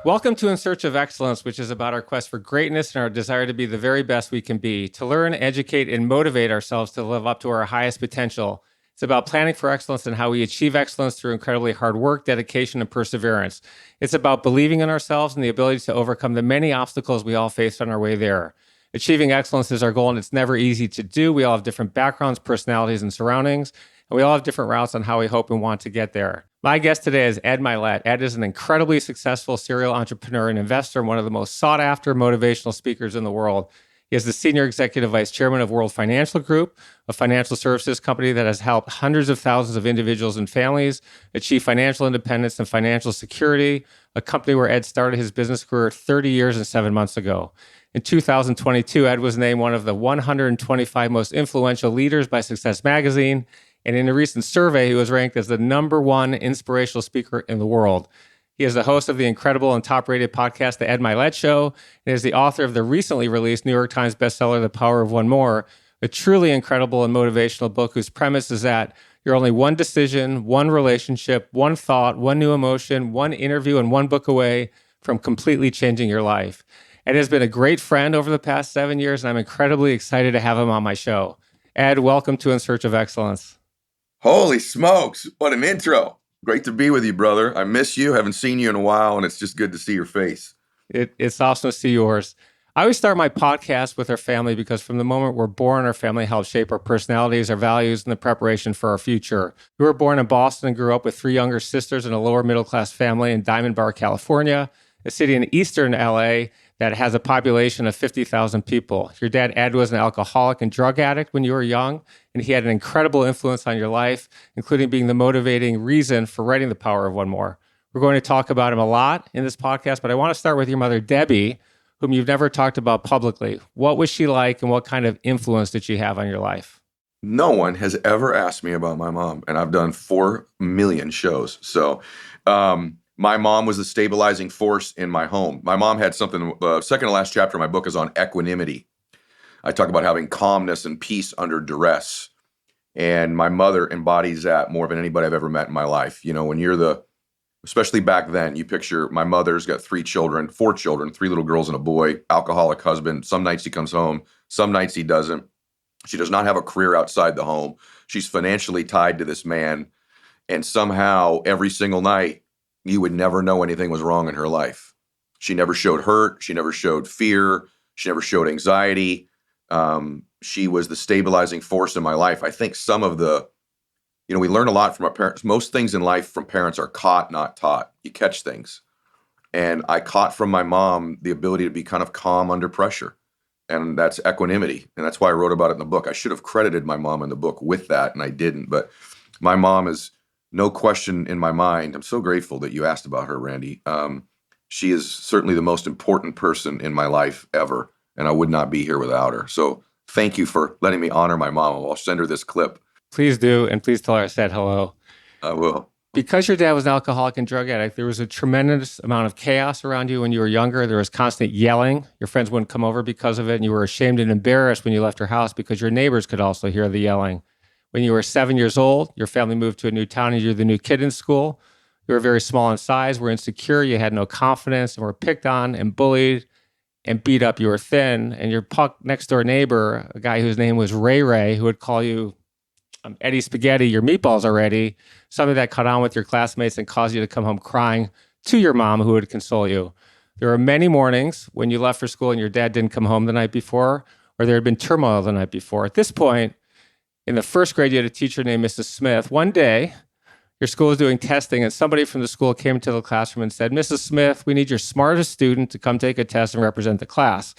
Welcome to In Search of Excellence, which is about our quest for greatness and our desire to be the very best we can be, to learn, educate, and motivate ourselves to live up to our highest potential. It's about planning for excellence and how we achieve excellence through incredibly hard work, dedication, and perseverance. It's about believing in ourselves and the ability to overcome the many obstacles we all face on our way there. Achieving excellence is our goal, and it's never easy to do. We all have different backgrounds, personalities, and surroundings, and we all have different routes on how we hope and want to get there. My guest today is Ed Mylett. Ed is an incredibly successful serial entrepreneur and investor and one of the most sought-after motivational speakers in the world. He is the Senior Executive Vice Chairman of World Financial Group, a financial services company that has helped hundreds of thousands of individuals and families achieve financial independence and financial security, a company where Ed started his business career 30 years and 7 months ago. In 2022, Ed was named one of the 125 most influential leaders by Success Magazine. And in a recent survey, he was ranked as the #1 inspirational speaker in the world. He is the host of the incredible and top-rated podcast, The Ed Mylett Show, and is the author of the recently released New York Times bestseller, The Power of One More, a truly incredible and motivational book whose premise is that you're only one decision, one relationship, one thought, one new emotion, one interview, and one book away from completely changing your life. Ed has been a great friend over the past 7 years, and I'm incredibly excited to have him on my show. Ed, welcome to In Search of Excellence. Holy smokes, what an intro. Great to be with you, brother. I miss you. Haven't seen you in a while, and it's just good to see your face. It's awesome to see yours. I always start my podcast with our family because from the moment we're born, our family helps shape our personalities, our values, and the preparation for our future. We were born in Boston and grew up with 3 younger sisters in a lower middle-class family in Diamond Bar, California, a city in eastern LA that has a population of 50,000 people. Your dad, Ed, was an alcoholic and drug addict when you were young, and he had an incredible influence on your life, including being the motivating reason for writing The Power of One More. We're going to talk about him a lot in this podcast, but I want to start with your mother, Debbie, whom you've never talked about publicly. What was she like, and what kind of influence did she have on your life? No one has ever asked me about my mom, and I've done 4 million shows. So my mom was the stabilizing force in my home. My mom had something, second to last chapter of my book is on equanimity. I talk about having calmness and peace under duress. And my mother embodies that more than anybody I've ever met in my life. You know, when you're especially back then, you picture my mother's got 4 children, 3 little girls and a boy, alcoholic husband. Some nights he comes home, some nights he doesn't. She does not have a career outside the home. She's financially tied to this man. And somehow every single night, you would never know anything was wrong in her life. She never showed hurt. She never showed fear. She never showed anxiety. She was the stabilizing force in my life. I think we learn a lot from our parents. Most things in life from parents are caught, not taught. You catch things. And I caught from my mom the ability to be kind of calm under pressure. And that's equanimity. And that's why I wrote about it in the book. I should have credited my mom in the book with that, and I didn't. But my mom is no question in my mind. I'm so grateful that you asked about her, Randy. She is certainly the most important person in my life ever, and I would not be here without her. So thank you for letting me honor my mom. I'll send her this clip. Please do, and please tell her I said hello. I will. Because your dad was an alcoholic and drug addict, there was a tremendous amount of chaos around you when you were younger. There was constant yelling. Your friends wouldn't come over because of it, and you were ashamed and embarrassed when you left your house because your neighbors could also hear the yelling. When you were 7 years old, your family moved to a new town and you're the new kid in school. You were very small in size, were insecure, you had no confidence, and were picked on and bullied and beat up. You were thin, and your next door neighbor, a guy whose name was Ray, who would call you Eddie Spaghetti, your meatballs are ready, something that caught on with your classmates and caused you to come home crying to your mom, who would console you. There were many mornings when you left for school and your dad didn't come home the night before, or there had been turmoil the night before. At this point, in the first grade, you had a teacher named Mrs. Smith. One day, your school was doing testing, and somebody from the school came into the classroom and said, "Mrs. Smith, we need your smartest student to come take a test and represent the class."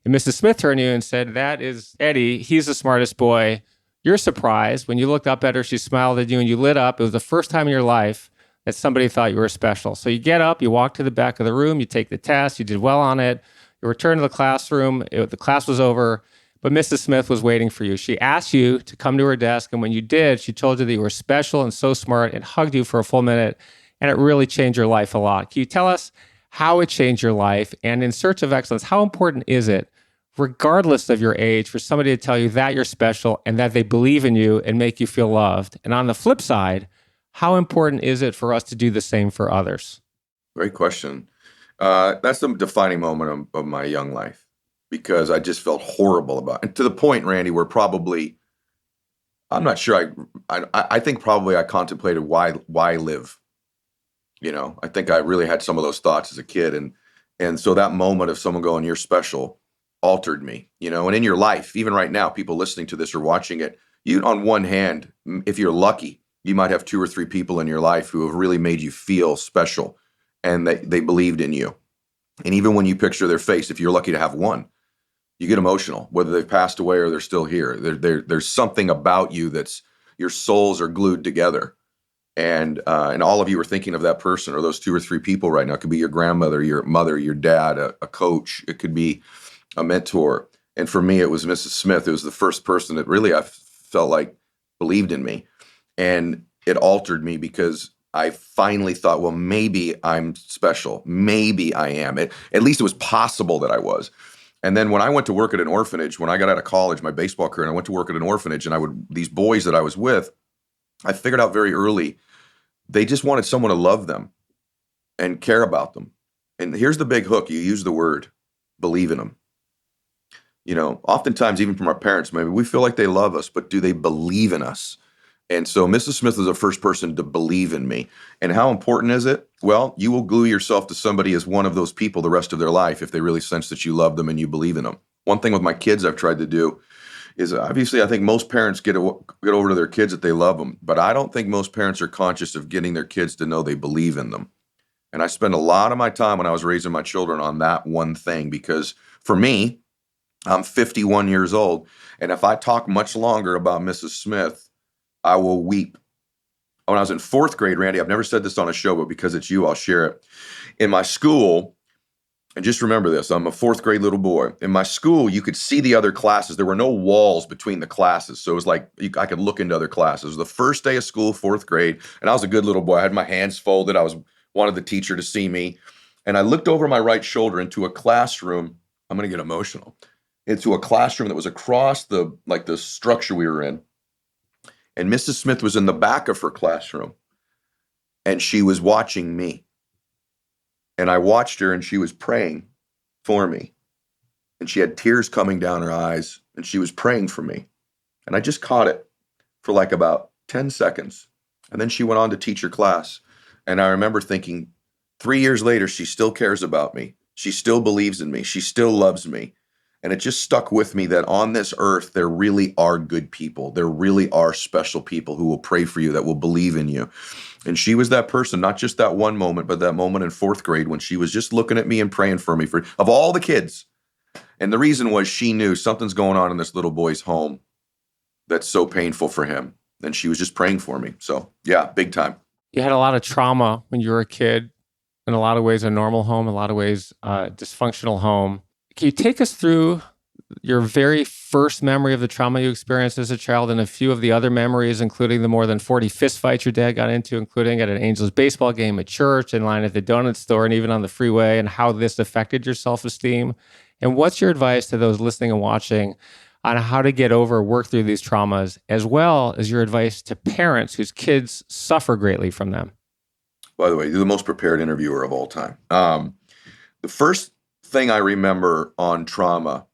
And Mrs. Smith turned to you and said, "That is Eddie. He's the smartest boy." You're surprised. When you looked up at her, she smiled at you and you lit up. It was the first time in your life that somebody thought you were special. So you get up, you walk to the back of the room, you take the test, you did well on it, you return to the classroom, the class was over, but Mrs. Smith was waiting for you. She asked you to come to her desk, and when you did, she told you that you were special and so smart and hugged you for a full minute, and it really changed your life a lot. Can you tell us how it changed your life? And in Search of Excellence, how important is it, regardless of your age, for somebody to tell you that you're special and that they believe in you and make you feel loved? And on the flip side, how important is it for us to do the same for others? Great question. That's the defining moment of my young life because I just felt horrible about it. And to the point, Randy, where probably I'm not sure. I think probably I contemplated why live. You know, I think I really had some of those thoughts as a kid, and so that moment of someone going, "You're special," altered me. You know, and in your life, even right now, people listening to this or watching it, you on one hand, if you're lucky, you might have two or three people in your life who have really made you feel special, and they believed in you. And even when you picture their face, if you're lucky to have one, you get emotional, whether they've passed away or they're still here. There's something about you that's your souls are glued together. And all of you are thinking of that person or those two or three people right now. It could be your grandmother, your mother, your dad, a coach. It could be a mentor. And for me, it was Mrs. Smith. It was the first person that really I felt like believed in me. And it altered me because I finally thought, well, maybe I'm special. Maybe I am. At least it was possible that I was. And then when I went to work at an orphanage, when I got out of college, my baseball career, and I went to work at an orphanage, and these boys that I was with, I figured out very early, they just wanted someone to love them and care about them. And here's the big hook. You use the word, believe in them. You know, oftentimes, even from our parents, maybe we feel like they love us, but do they believe in us? And so Mrs. Smith was the first person to believe in me. And how important is it? Well, you will glue yourself to somebody as one of those people the rest of their life if they really sense that you love them and you believe in them. One thing with my kids I've tried to do is obviously I think most parents get over to their kids that they love them, but I don't think most parents are conscious of getting their kids to know they believe in them. And I spend a lot of my time when I was raising my children on that one thing because for me, I'm 51 years old. And if I talk much longer about Mrs. Smith, I will weep. When I was in fourth grade, Randy, I've never said this on a show, but because it's you, I'll share it. In my school, and just remember this, I'm a fourth grade little boy. In my school, you could see the other classes. There were no walls between the classes. So it was like I could look into other classes. It was the first day of school, fourth grade, and I was a good little boy. I had my hands folded. Wanted the teacher to see me. And I looked over my right shoulder into a classroom. I'm going to get emotional. Into a classroom that was across the structure we were in. And Mrs. Smith was in the back of her classroom. And she was watching me. And I watched her and she was praying for me. And she had tears coming down her eyes and she was praying for me. And I just caught it for like about 10 seconds. And then she went on to teach her class. And I remember thinking, 3 years later, she still cares about me. She still believes in me. She still loves me. And it just stuck with me that on this earth, there really are good people. There really are special people who will pray for you, that will believe in you. And she was that person, not just that one moment, but that moment in fourth grade when she was just looking at me and praying for me of all the kids. And the reason was she knew something's going on in this little boy's home that's so painful for him. And she was just praying for me. So yeah, big time. You had a lot of trauma when you were a kid, in a lot of ways a normal home, in a lot of ways dysfunctional home. Can you take us through your very first memory of the trauma you experienced as a child and a few of the other memories, including the more than 40 fistfights your dad got into, including at an Angels baseball game, at church, in line at the donut store, and even on the freeway, and how this affected your self-esteem? And what's your advice to those listening and watching on how to get over, work through these traumas, as well as your advice to parents whose kids suffer greatly from them? By the way, you're the most prepared interviewer of all time. The first thing I remember on trauma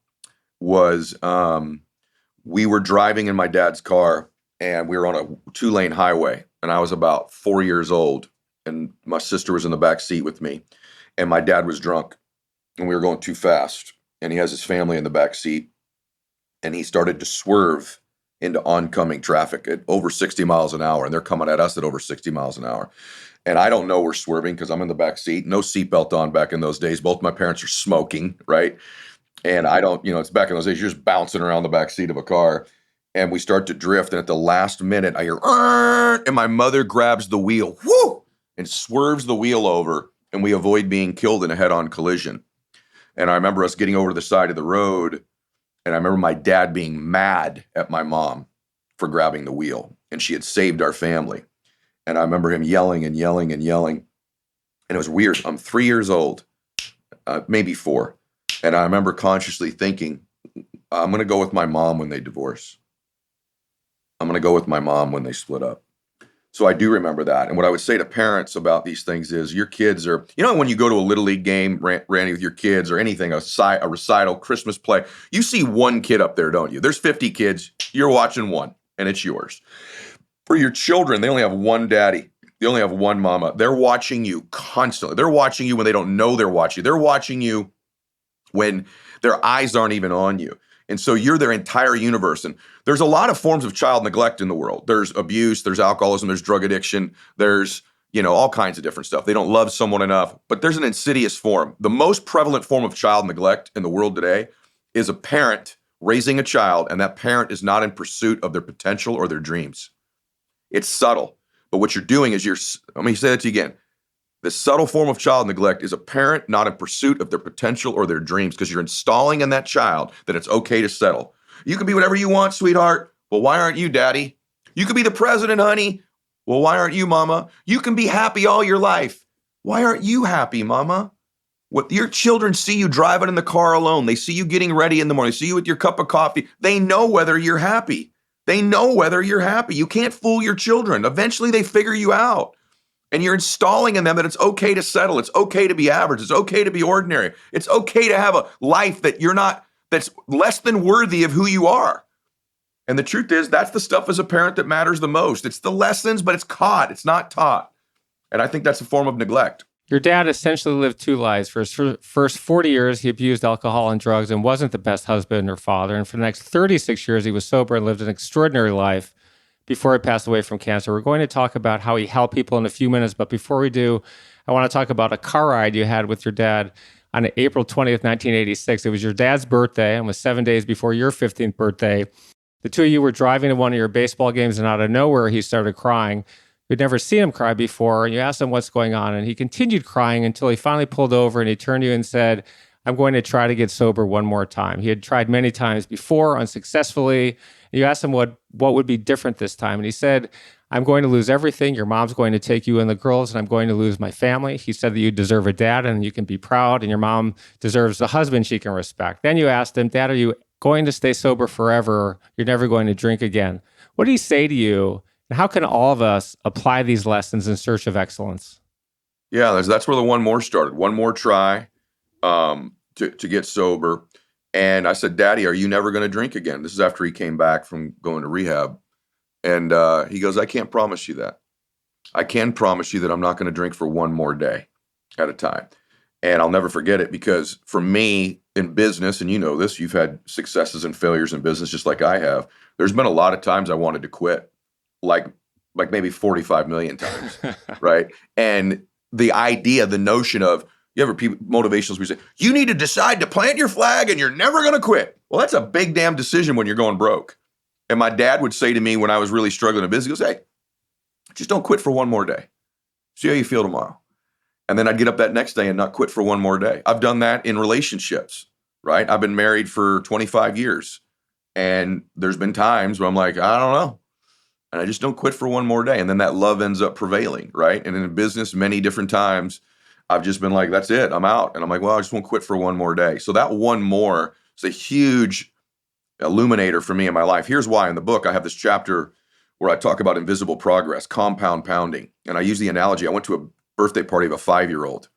was we were driving in my dad's car and we were on a 2-lane highway and I was about 4 years old and my sister was in the back seat with me and my dad was drunk and we were going too fast and he has his family in the back seat and he started to swerve into oncoming traffic at over 60 miles an hour and they're coming at us at over 60 miles an hour. And I don't know we're swerving because I'm in the back seat, no seatbelt on back in those days. Both my parents are smoking, right? And I don't, it's back in those days, you're just bouncing around the back seat of a car. And we start to drift. And at the last minute, I hear, and my mother grabs the wheel, whoo, and swerves the wheel over. And we avoid being killed in a head-on collision. And I remember us getting over to the side of the road. And I remember my dad being mad at my mom for grabbing the wheel. And she had saved our family. And I remember him yelling and yelling and yelling. And it was weird. I'm 3 years old, maybe 4. And I remember consciously thinking, I'm going to go with my mom when they divorce. I'm going to go with my mom when they split up. So I do remember that. And what I would say to parents about these things is your kids are, when you go to a Little League game, Randy, with your kids or anything, a recital, Christmas play, you see one kid up there, don't you? There's 50 kids. You're watching one, and it's yours. For your children, they only have one daddy. They only have one mama. They're watching you constantly. They're watching you when they don't know they're watching you. They're watching you when their eyes aren't even on you. And so you're their entire universe. And there's a lot of forms of child neglect in the world. There's abuse, there's alcoholism, there's drug addiction, there's, all kinds of different stuff. They don't love someone enough, but there's an insidious form. The most prevalent form of child neglect in the world today is a parent raising a child, and that parent is not in pursuit of their potential or their dreams. It's subtle, but what you're doing is let me say that to you again. The subtle form of child neglect is a parent not in pursuit of their potential or their dreams, because you're installing in that child that it's okay to settle. You can be whatever you want, sweetheart. Well, why aren't you, daddy? You could be the president, honey. Well, why aren't you, mama? You can be happy all your life. Why aren't you happy, mama? What your children see you driving in the car alone. They see you getting ready in the morning. They see you with your cup of coffee. They know whether you're happy. They know whether you're happy. You can't fool your children. Eventually, they figure you out. And you're installing in them that it's okay to settle. It's okay to be average. It's okay to be ordinary. It's okay to have a life that's less than worthy of who you are. And the truth is, that's the stuff as a parent that matters the most. It's the lessons, but it's caught. It's not taught. And I think that's a form of neglect. Your dad essentially lived two lives. For his first 40 years, he abused alcohol and drugs and wasn't the best husband or father. And for the next 36 years, he was sober and lived an extraordinary life before he passed away from cancer. We're going to talk about how he helped people in a few minutes. But before we do, I want to talk about a car ride you had with your dad on April 20th, 1986. It was your dad's birthday and was 7 days before your 15th birthday. The two of you were driving to one of your baseball games, and out of nowhere, he started crying. You'd never seen him cry before, and you asked him what's going on, and he continued crying until he finally pulled over and he turned to you and said, "I'm going to try to get sober one more time." He had tried many times before, unsuccessfully. You asked him what would be different this time, and he said, "I'm going to lose everything. Your mom's going to take you and the girls, and I'm going to lose my family." He said that you deserve a dad and you can be proud, and your mom deserves a husband she can respect. Then you asked him, "Dad, are you going to stay sober forever? You're never going to drink again." What did he say to you? And how can all of us apply these lessons in search of excellence? Yeah, that's where the one more started. One more try to get sober. And I said, "Daddy, are you never going to drink again?" This is after he came back from going to rehab. And he goes, "I can't promise you that. I can promise you that I'm not going to drink for one more day at a time." And I'll never forget it, because for me in business, and you know this, you've had successes and failures in business just like I have. There's been a lot of times I wanted to quit, like maybe 45 million times, right? And the idea, the notion of, you ever people, motivationals, we say, you need to decide to plant your flag and you're never going to quit. Well, that's a big damn decision when you're going broke. And my dad would say to me when I was really struggling in business, he goes, "Hey, just don't quit for one more day. See how you feel tomorrow." And then I'd get up that next day and not quit for one more day. I've done that in relationships, right? I've been married for 25 years. And there's been times where I'm like, I don't know. And I just don't quit for one more day. And then that love ends up prevailing, right? And in business, many different times, I've just been like, that's it, I'm out. And I'm like, well, I just won't quit for one more day. So that one more is a huge illuminator for me in my life. Here's why. In the book, I have this chapter where I talk about invisible progress, compound pounding. And I use the analogy. I went to a birthday party of a 5-year-old.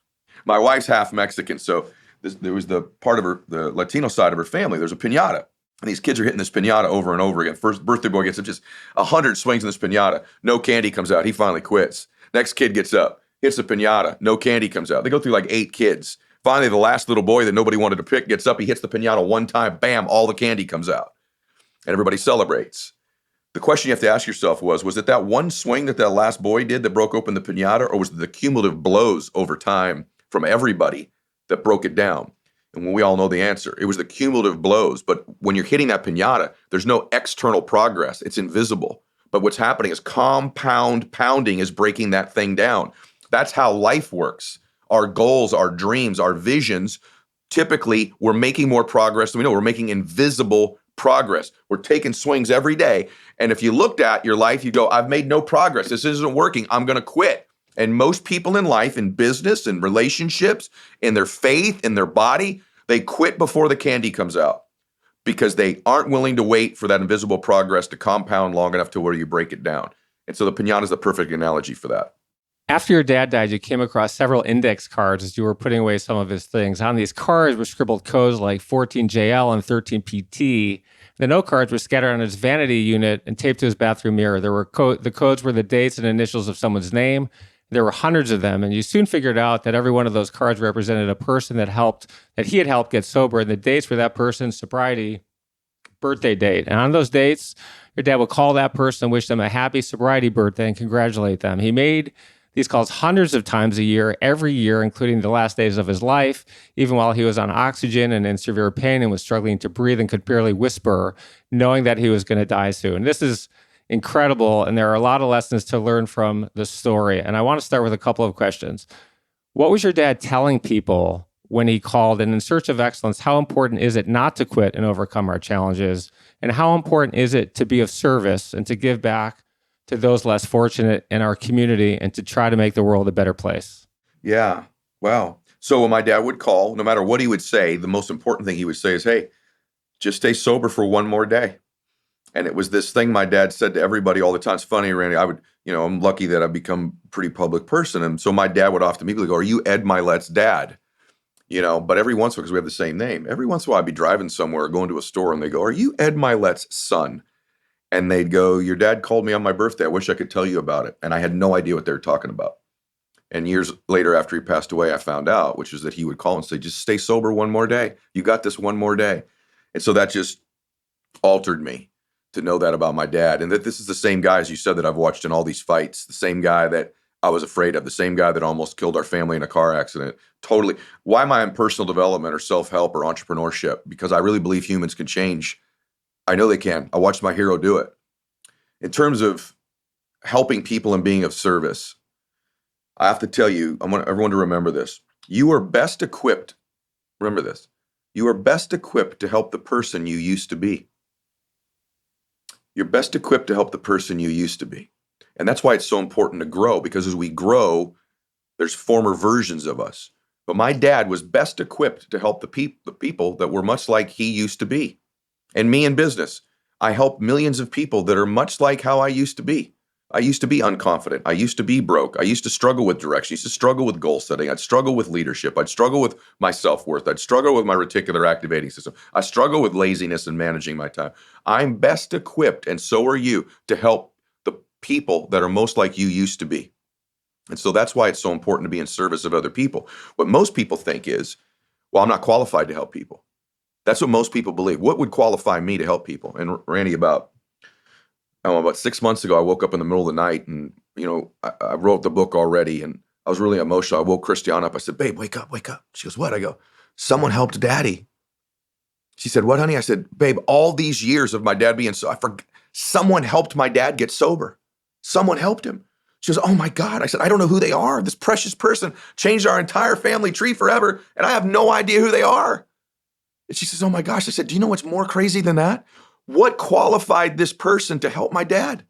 My wife's half Mexican, so there was the part of the Latino side of her family. There's a piñata, and these kids are hitting this piñata over and over again. First birthday boy gets up, just 100 swings in this piñata. No candy comes out. He finally quits. Next kid gets up, hits the piñata. No candy comes out. They go through like 8 kids. Finally, the last little boy that nobody wanted to pick gets up. He hits the piñata one time. Bam, all the candy comes out. And everybody celebrates. The question you have to ask yourself was it that one swing that last boy did that broke open the piñata, or was it the cumulative blows over time from everybody that broke it down? And we all know the answer. It was the cumulative blows. But when you're hitting that piñata, there's no external progress. It's invisible. But what's happening is compound pounding is breaking that thing down. That's how life works. Our goals, our dreams, our visions, typically we're making more progress than we know. We're making invisible progress. We're taking swings every day. And if you looked at your life, you go, I've made no progress. This isn't working. I'm going to quit. And most people in life, in business, in relationships, in their faith, in their body, they quit before the candy comes out because they aren't willing to wait for that invisible progress to compound long enough to where you break it down. And so the pinata is the perfect analogy for that. After your dad died, you came across several index cards as you were putting away some of his things. On these cards were scribbled codes like 14JL and 13PT. The note cards were scattered on his vanity unit and taped to his bathroom mirror. There were the codes were the dates and initials of someone's name. There were hundreds of them, and you soon figured out that every one of those cards represented a person that he had helped get sober, and the dates were that person's sobriety birthday date. And on those dates, your dad would call that person and wish them a happy sobriety birthday and congratulate them. He made these calls hundreds of times a year, every year, including the last days of his life, even while he was on oxygen and in severe pain and was struggling to breathe and could barely whisper, knowing that he was going to die soon. This is incredible, and there are a lot of lessons to learn from the story. And I want to start with a couple of questions. What was your dad telling people when he called? And in search of excellence, how important is it not to quit and overcome our challenges? And how important is it to be of service and to give back to those less fortunate in our community and to try to make the world a better place? Yeah. Wow. So when my dad would call, no matter what he would say, the most important thing he would say is, hey, just stay sober for one more day. And it was this thing my dad said to everybody all the time. It's funny, Randy, I'm lucky that I've become a pretty public person. And so my dad would often immediately go, are you Ed Mylett's dad? But every once in a while, because we have the same name, every once in a while I'd be driving somewhere, going to a store, and they go, are you Ed Mylett's son? And they'd go, your dad called me on my birthday. I wish I could tell you about it. And I had no idea what they were talking about. And years later, after he passed away, I found out, which is that he would call and say, just stay sober one more day. You got this one more day. And so that just altered me to know that about my dad. And that this is the same guy, as you said, that I've watched in all these fights, the same guy that I was afraid of, the same guy that almost killed our family in a car accident. Totally. Why am I in personal development or self-help or entrepreneurship? Because I really believe humans can change. I know they can. I watched my hero do it. In terms of helping people and being of service, I have to tell you, I want everyone to remember this. You are best equipped, remember this, you are best equipped to help the person you used to be. You're best equipped to help the person you used to be. And that's why it's so important to grow, because as we grow, there's former versions of us. But my dad was best equipped to help the people that were much like he used to be. And me in business, I help millions of people that are much like how I used to be. I used to be unconfident. I used to be broke. I used to struggle with direction. I used to struggle with goal setting. I'd struggle with leadership. I'd struggle with my self-worth. I'd struggle with my reticular activating system. I struggle with laziness and managing my time. I'm best equipped, and so are you, to help the people that are most like you used to be. And so that's why it's so important to be in service of other people. What most people think is, well, I'm not qualified to help people. That's what most people believe. What would qualify me to help people? And Randy, about 6 months ago, I woke up in the middle of the night, and I wrote the book already, and I was really emotional. I woke Christiane up. I said, "Babe, wake up, wake up." She goes, "What?" I go, "Someone helped Daddy." She said, "What, honey?" I said, "Babe, all these years of my dad being so, someone helped my dad get sober. Someone helped him." She goes, "Oh my God." I said, "I don't know who they are. This precious person changed our entire family tree forever, and I have no idea who they are." And she says, "Oh my gosh." I said, "Do you know what's more crazy than that? What qualified this person to help my dad?"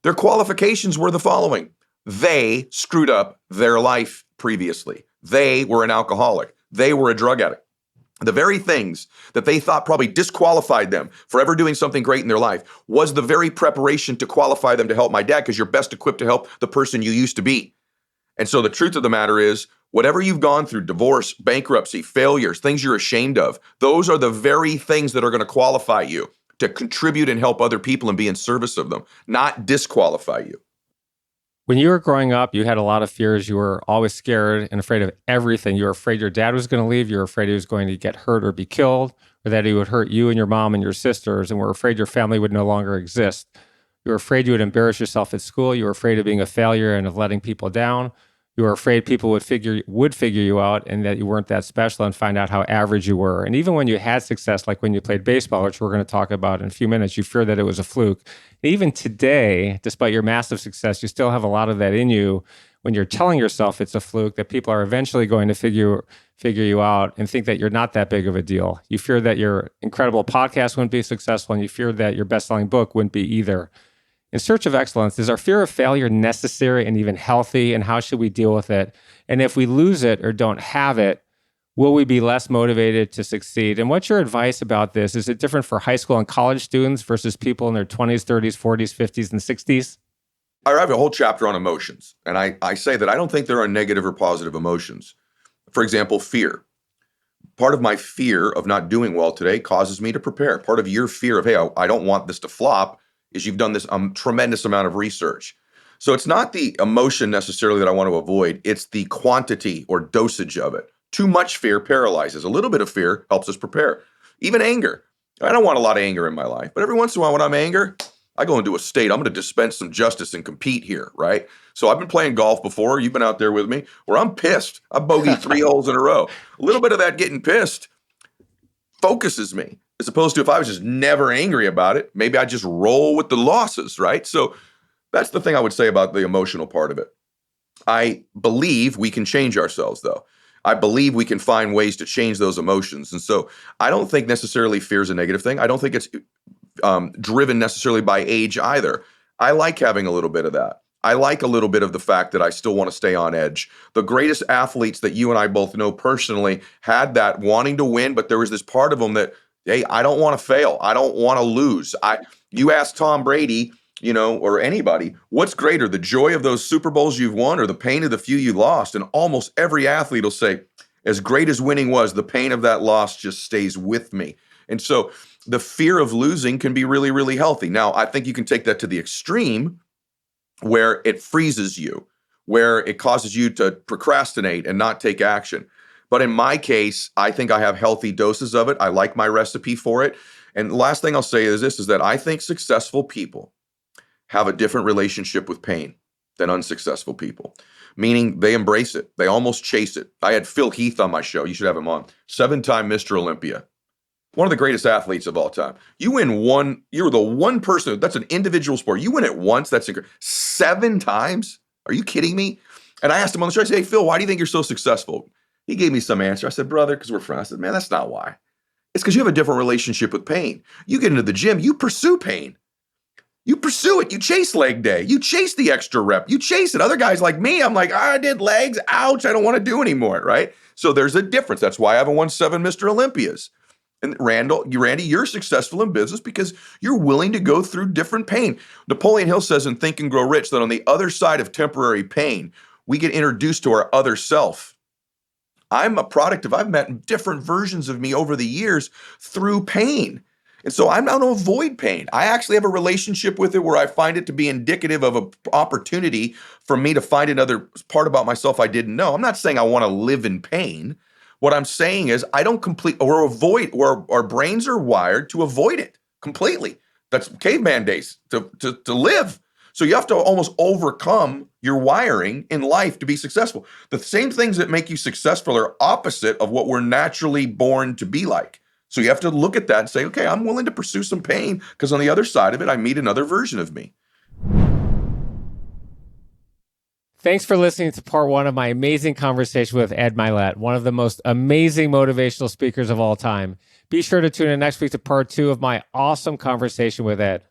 Their qualifications were the following. They screwed up their life previously. They were an alcoholic. They were a drug addict. The very things that they thought probably disqualified them for ever doing something great in their life was the very preparation to qualify them to help my dad, because you're best equipped to help the person you used to be. And so the truth of the matter is, whatever you've gone through, divorce, bankruptcy, failures, things you're ashamed of, those are the very things that are going to qualify you to contribute and help other people and be in service of them, not disqualify you. When you were growing up, you had a lot of fears. You were always scared and afraid of everything. You were afraid your dad was going to leave. You were afraid he was going to get hurt or be killed, or that he would hurt you and your mom and your sisters, and were afraid your family would no longer exist. You were afraid you would embarrass yourself at school. You were afraid of being a failure and of letting people down. You were afraid people would figure you out, and that you weren't that special, and find out how average you were. And even when you had success, like when you played baseball, which we're going to talk about in a few minutes, you feared that it was a fluke. And even today, despite your massive success, you still have a lot of that in you when you're telling yourself it's a fluke, that people are eventually going to figure you out and think that you're not that big of a deal. You fear that your incredible podcast wouldn't be successful, and you fear that your best-selling book wouldn't be either. In search of excellence, is our fear of failure necessary and even healthy, and how should we deal with it? And if we lose it or don't have it, will we be less motivated to succeed? And what's your advice about this? Is it different for high school and college students versus people in their 20s, 30s, 40s, 50s, and 60s? I have a whole chapter on emotions, and I say that I don't think there are negative or positive emotions. For example, fear. Part of my fear of not doing well today causes me to prepare. Part of your fear of, hey, I don't want this to flop, is you've done this tremendous amount of research. So it's not the emotion necessarily that I want to avoid. It's the quantity or dosage of it. Too much fear paralyzes. A little bit of fear helps us prepare. Even anger. I don't want a lot of anger in my life, but every once in a while when I'm angry, I go into a state. I'm going to dispense some justice and compete here, right? So I've been playing golf before. You've been out there with me, where I'm pissed. I bogeyed 3 holes in a row. A little bit of that getting pissed focuses me, as opposed to if I was just never angry about it, maybe I just roll with the losses, right? So that's the thing I would say about the emotional part of it. I believe we can change ourselves, though. I believe we can find ways to change those emotions. And so I don't think necessarily fear is a negative thing. I don't think it's driven necessarily by age either. I like having a little bit of that. I like a little bit of the fact that I still want to stay on edge. The greatest athletes that you and I both know personally had that wanting to win, but there was this part of them that, hey, I don't want to fail. I don't want to lose. You ask Tom Brady, or anybody, what's greater, the joy of those Super Bowls you've won or the pain of the few you lost? And almost every athlete will say, as great as winning was, the pain of that loss just stays with me. And so the fear of losing can be really, really healthy. Now, I think you can take that to the extreme where it freezes you, where it causes you to procrastinate and not take action. But in my case, I think I have healthy doses of it. I like my recipe for it. And the last thing I'll say is this, is that I think successful people have a different relationship with pain than unsuccessful people, meaning they embrace it. They almost chase it. I had Phil Heath on my show. You should have him on. 7-time Mr. Olympia. One of the greatest athletes of all time. You win one, you're the one person, that's an individual sport. You win it once, that's 7 times? Are you kidding me? And I asked him on the show, I said, hey, Phil, why do you think you're so successful? He gave me some answer. I said, brother, because we're friends. I said, man, that's not why. It's because you have a different relationship with pain. You get into the gym, you pursue pain. You pursue it. You chase leg day. You chase the extra rep. You chase it. Other guys like me, I'm like, I did legs. Ouch. I don't want to do anymore, right? So there's a difference. That's why I haven't won 7 Mr. Olympias. And Randy, you're successful in business because you're willing to go through different pain. Napoleon Hill says in Think and Grow Rich that on the other side of temporary pain, we get introduced to our other self. I'm a product of, I've met different versions of me over the years through pain. And so I'm not going to avoid pain. I actually have a relationship with it where I find it to be indicative of an opportunity for me to find another part about myself I didn't know. I'm not saying I want to live in pain. What I'm saying is I don't complete or avoid, or our brains are wired to avoid it completely. That's caveman days to live. So you have to almost overcome your wiring in life to be successful. The same things that make you successful are opposite of what we're naturally born to be like. So you have to look at that and say, okay, I'm willing to pursue some pain because on the other side of it, I meet another version of me. Thanks for listening to part 1 of my amazing conversation with Ed Mylett, one of the most amazing motivational speakers of all time. Be sure to tune in next week to part 2 of my awesome conversation with Ed.